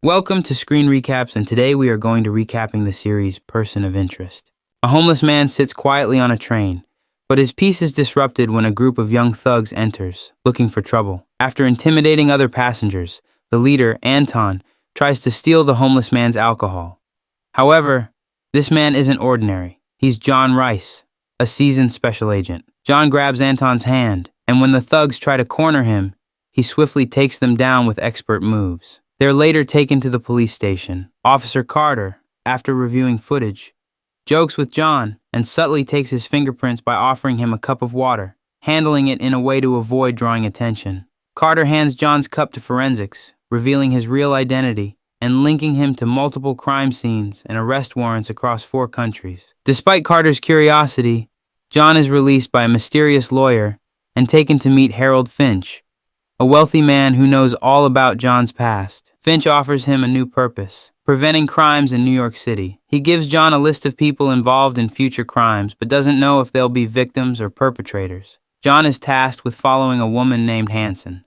Welcome to Screen Recaps, and today we are going to recapping the series Person of Interest. A homeless man sits quietly on a train, but his peace is disrupted when a group of young thugs enters, looking for trouble. After intimidating other passengers, the leader, Anton, tries to steal the homeless man's alcohol. However, this man isn't ordinary. He's John Rice, a seasoned special agent. John grabs Anton's hand, and when the thugs try to corner him, he swiftly takes them down with expert moves. They're later taken to the police station. Officer Carter, after reviewing footage, jokes with John and subtly takes his fingerprints by offering him a cup of water, handling it in a way to avoid drawing attention. Carter hands John's cup to forensics, revealing his real identity and linking him to multiple crime scenes and arrest warrants across 4 countries. Despite Carter's curiosity, John is released by a mysterious lawyer and taken to meet Harold Finch, a wealthy man who knows all about John's past. Finch offers him a new purpose: preventing crimes in New York City. He gives John a list of people involved in future crimes, but doesn't know if they'll be victims or perpetrators. John is tasked with following a woman named Hanson,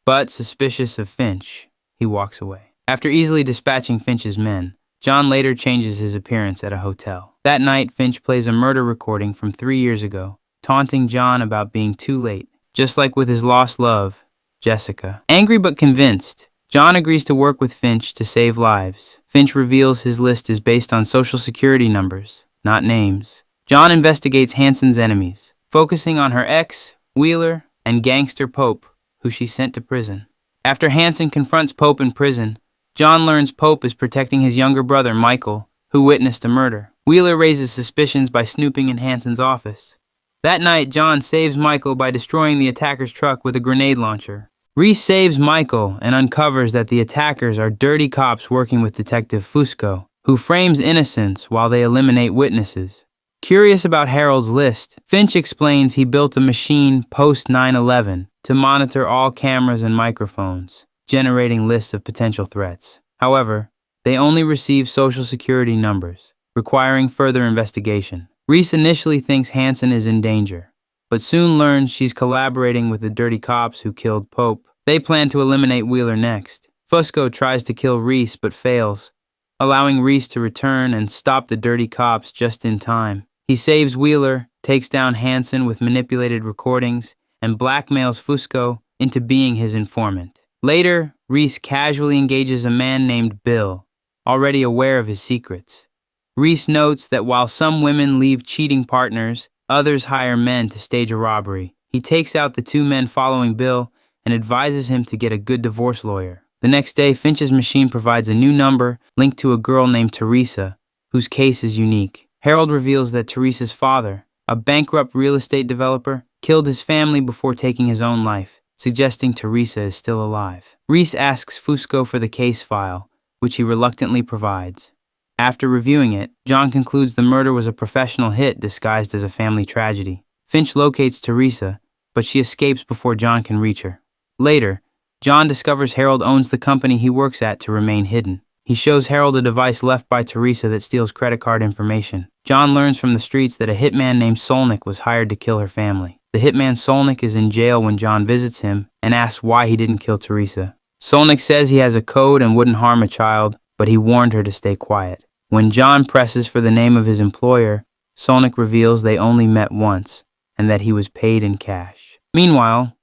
but suspicious of Finch, he walks away. After easily dispatching Finch's men, John later changes his appearance at a hotel. That night, Finch plays a murder recording from 3 years ago, taunting John about being too late. Just like with his lost love, Jessica. Angry but convinced, John agrees to work with Finch to save lives. Finch reveals his list is based on social security numbers, not names. John investigates Hanson's enemies, focusing on her ex, Wheeler, and gangster Pope, who she sent to prison. After Hanson confronts Pope in prison, John learns Pope is protecting his younger brother, Michael, who witnessed a murder. Wheeler raises suspicions by snooping in Hanson's office. That night, John saves Michael by destroying the attacker's truck with a grenade launcher. Reese saves Michael and uncovers that the attackers are dirty cops working with Detective Fusco, who frames innocents while they eliminate witnesses. Curious about Harold's list, Finch explains he built a machine post 9/11 to monitor all cameras and microphones, generating lists of potential threats. However, they only receive social security numbers, requiring further investigation. Reese initially thinks Hanson is in danger, but soon learns she's collaborating with the dirty cops who killed Pope. They plan to eliminate Wheeler next. Fusco tries to kill Reese but fails, allowing Reese to return and stop the dirty cops just in time. He saves Wheeler, takes down Hanson with manipulated recordings, and blackmails Fusco into being his informant. Later, Reese casually engages a man named Bill, already aware of his secrets. Reese notes that while some women leave cheating partners, others hire men to stage a robbery. He takes out the 2 men following Bill and advises him to get a good divorce lawyer. The next day, Finch's machine provides a new number linked to a girl named Teresa, whose case is unique. Harold reveals that Teresa's father, a bankrupt real estate developer, killed his family before taking his own life, suggesting Teresa is still alive. Reese asks Fusco for the case file, which he reluctantly provides. After reviewing it, John concludes the murder was a professional hit disguised as a family tragedy. Finch locates Teresa, but she escapes before John can reach her. Later, John discovers Harold owns the company he works at to remain hidden. He shows Harold a device left by Teresa that steals credit card information. John learns from the streets that a hitman named Solnick was hired to kill her family. The hitman Solnick is in jail when John visits him and asks why he didn't kill Teresa. Solnick says he has a code and wouldn't harm a child, but he warned her to stay quiet. When John presses for the name of his employer, Solnick reveals they only met once and that he was paid in cash. Meanwhile,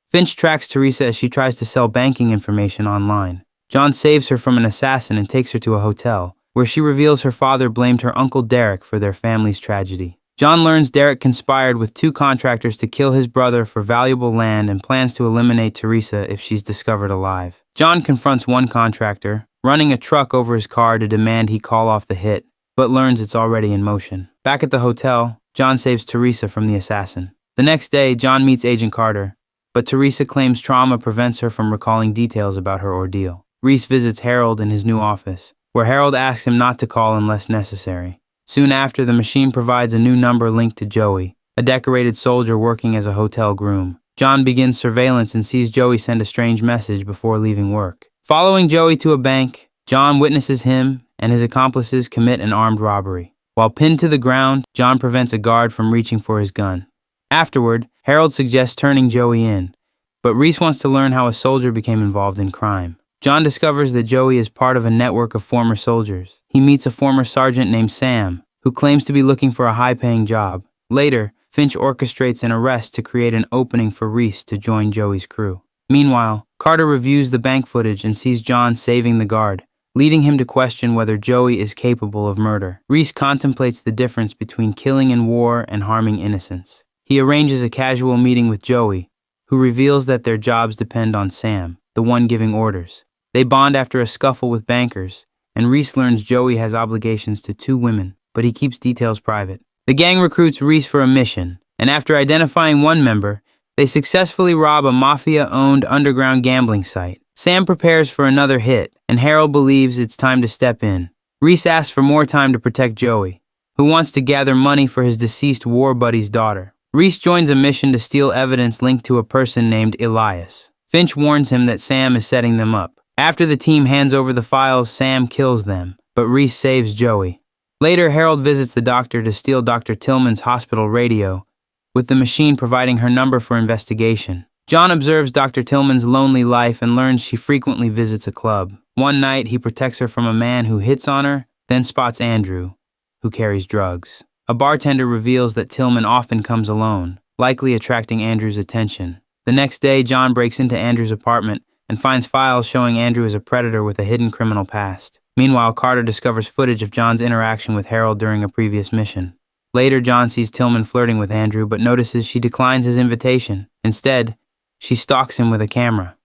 Finch tracks Teresa as she tries to sell banking information online. John saves her from an assassin and takes her to a hotel, where she reveals her father blamed her uncle Derek for their family's tragedy. John learns Derek conspired with 2 contractors to kill his brother for valuable land and plans to eliminate Teresa if she's discovered alive. John confronts one contractor, running a truck over his car to demand he call off the hit, but learns it's already in motion. Back at the hotel, John saves Teresa from the assassin. The next day, John meets Agent Carter, but Teresa claims trauma prevents her from recalling details about her ordeal. Reese visits Harold in his new office, where Harold asks him not to call unless necessary. Soon after, the machine provides a new number linked to Joey, a decorated soldier working as a hotel groom. John begins surveillance and sees Joey send a strange message before leaving work. Following Joey to a bank, John witnesses him and his accomplices commit an armed robbery. While pinned to the ground, John prevents a guard from reaching for his gun. Afterward, Harold suggests turning Joey in, but Reese wants to learn how a soldier became involved in crime. John discovers that Joey is part of a network of former soldiers. He meets a former sergeant named Sam, who claims to be looking for a high-paying job. Later, Finch orchestrates an arrest to create an opening for Reese to join Joey's crew. Meanwhile, Carter reviews the bank footage and sees John saving the guard, leading him to question whether Joey is capable of murder. Reese contemplates the difference between killing in war and harming innocents. He arranges a casual meeting with Joey, who reveals that their jobs depend on Sam, the one giving orders. They bond after a scuffle with bankers, and Reese learns Joey has obligations to 2 women, but he keeps details private. The gang recruits Reese for a mission, and after identifying one member, they successfully rob a mafia-owned underground gambling site. Sam prepares for another hit, and Harold believes it's time to step in. Reese asks for more time to protect Joey, who wants to gather money for his deceased war buddy's daughter. Reese joins a mission to steal evidence linked to a person named Elias. Finch warns him that Sam is setting them up. After the team hands over the files, Sam kills them, but Reese saves Joey. Later, Harold visits the doctor to steal Dr. Tillman's hospital radio, with the machine providing her number for investigation. John observes Dr. Tillman's lonely life and learns she frequently visits a club. One night, he protects her from a man who hits on her, then spots Andrew, who carries drugs. A bartender reveals that Tillman often comes alone, likely attracting Andrew's attention. The next day, John breaks into Andrew's apartment and finds files showing Andrew is a predator with a hidden criminal past. Meanwhile, Carter discovers footage of John's interaction with Harold during a previous mission. Later, John sees Tillman flirting with Andrew but notices she declines his invitation. Instead, she stalks him with a camera.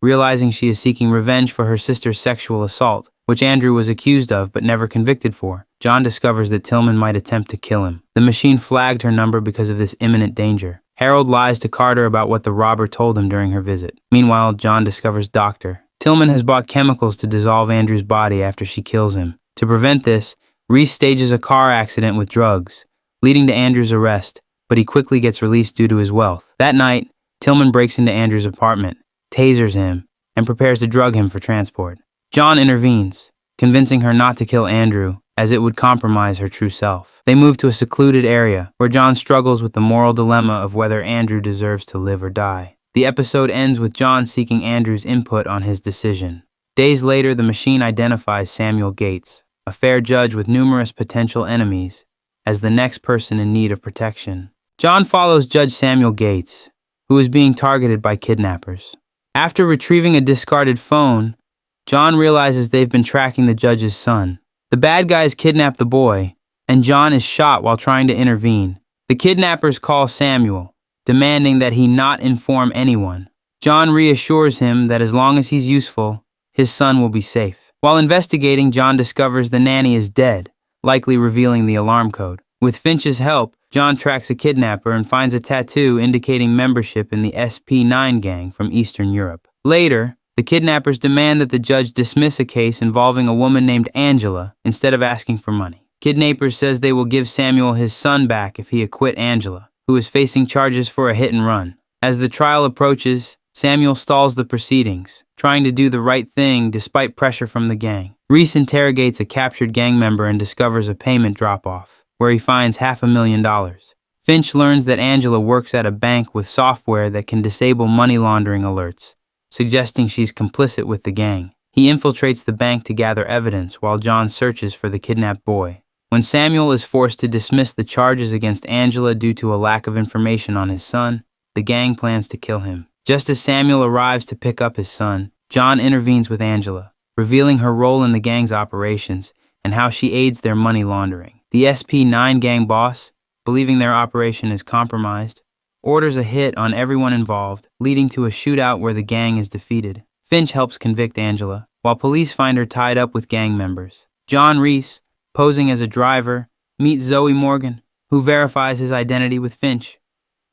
Realizing she is seeking revenge for her sister's sexual assault, which Andrew was accused of but never convicted for, John discovers that Tillman might attempt to kill him. The machine flagged her number because of this imminent danger. Harold lies to Carter about what the robber told him during her visit. Meanwhile, John discovers Dr. Tillman has bought chemicals to dissolve Andrew's body after she kills him. To prevent this, Reese stages a car accident with drugs, leading to Andrew's arrest, but he quickly gets released due to his wealth. That night, Tillman breaks into Andrew's apartment, tasers him, and prepares to drug him for transport. John intervenes, convincing her not to kill Andrew, as it would compromise her true self. They move to a secluded area, where John struggles with the moral dilemma of whether Andrew deserves to live or die. The episode ends with John seeking Andrew's input on his decision. Days later, the machine identifies Samuel Gates, a fair judge with numerous potential enemies, as the next person in need of protection. John follows Judge Samuel Gates, who is being targeted by kidnappers. After retrieving a discarded phone, John realizes they've been tracking the judge's son. The bad guys kidnap the boy, and John is shot while trying to intervene. The kidnappers call Samuel, demanding that he not inform anyone. John reassures him that as long as he's useful, his son will be safe. While investigating, John discovers the nanny is dead, likely revealing the alarm code. With Finch's help, John tracks a kidnapper and finds a tattoo indicating membership in the SP9 gang from Eastern Europe. Later, the kidnappers demand that the judge dismiss a case involving a woman named Angela instead of asking for money. Kidnappers says they will give Samuel his son back if he acquit Angela, who is facing charges for a hit and run. As the trial approaches, Samuel stalls the proceedings, trying to do the right thing despite pressure from the gang. Reese interrogates a captured gang member and discovers a payment drop-off, where he finds $500,000. Finch learns that Angela works at a bank with software that can disable money laundering alerts, suggesting she's complicit with the gang. He infiltrates the bank to gather evidence while John searches for the kidnapped boy. When Samuel is forced to dismiss the charges against Angela due to a lack of information on his son, the gang plans to kill him. Just as Samuel arrives to pick up his son, John intervenes with Angela, revealing her role in the gang's operations and how she aids their money laundering. The SP9 gang boss, believing their operation is compromised, orders a hit on everyone involved, leading to a shootout where the gang is defeated. Finch helps convict Angela, while police find her tied up with gang members. John Reese, posing as a driver, meets Zoe Morgan, who verifies his identity with Finch.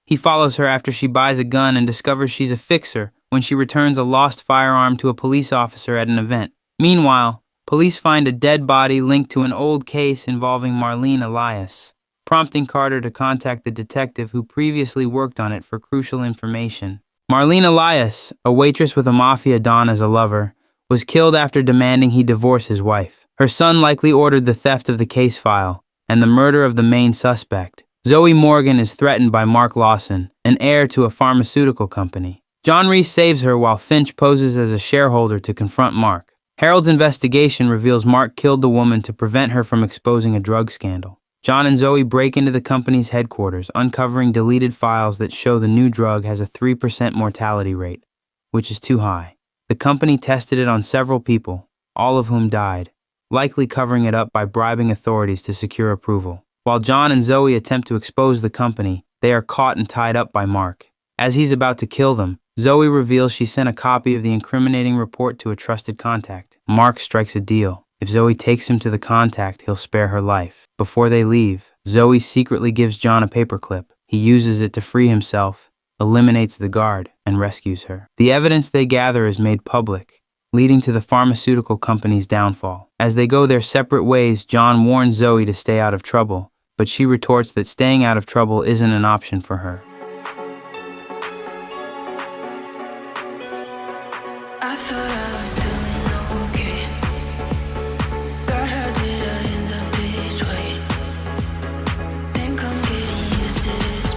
He follows her after she buys a gun and discovers she's a fixer when she returns a lost firearm to a police officer at an event. Meanwhile, police find a dead body linked to an old case involving Marlene Elias, prompting Carter to contact the detective who previously worked on it for crucial information. Marlene Elias, a waitress with a mafia don as a lover, was killed after demanding he divorce his wife. Her son likely ordered the theft of the case file and the murder of the main suspect. Zoe Morgan is threatened by Mark Lawson, an heir to a pharmaceutical company. John Reese saves her while Finch poses as a shareholder to confront Mark. Harold's investigation reveals Mark killed the woman to prevent her from exposing a drug scandal. John and Zoe break into the company's headquarters, uncovering deleted files that show the new drug has a 3% mortality rate, which is too high. The company tested it on several people, all of whom died, likely covering it up by bribing authorities to secure approval. While John and Zoe attempt to expose the company, they are caught and tied up by Mark. As he's about to kill them, Zoe reveals she sent a copy of the incriminating report to a trusted contact. Mark strikes a deal. If Zoe takes him to the contact, he'll spare her life. Before they leave, Zoe secretly gives John a paperclip. He uses it to free himself, eliminates the guard, and rescues her. The evidence they gather is made public, leading to the pharmaceutical company's downfall. As they go their separate ways, John warns Zoe to stay out of trouble, but she retorts that staying out of trouble isn't an option for her.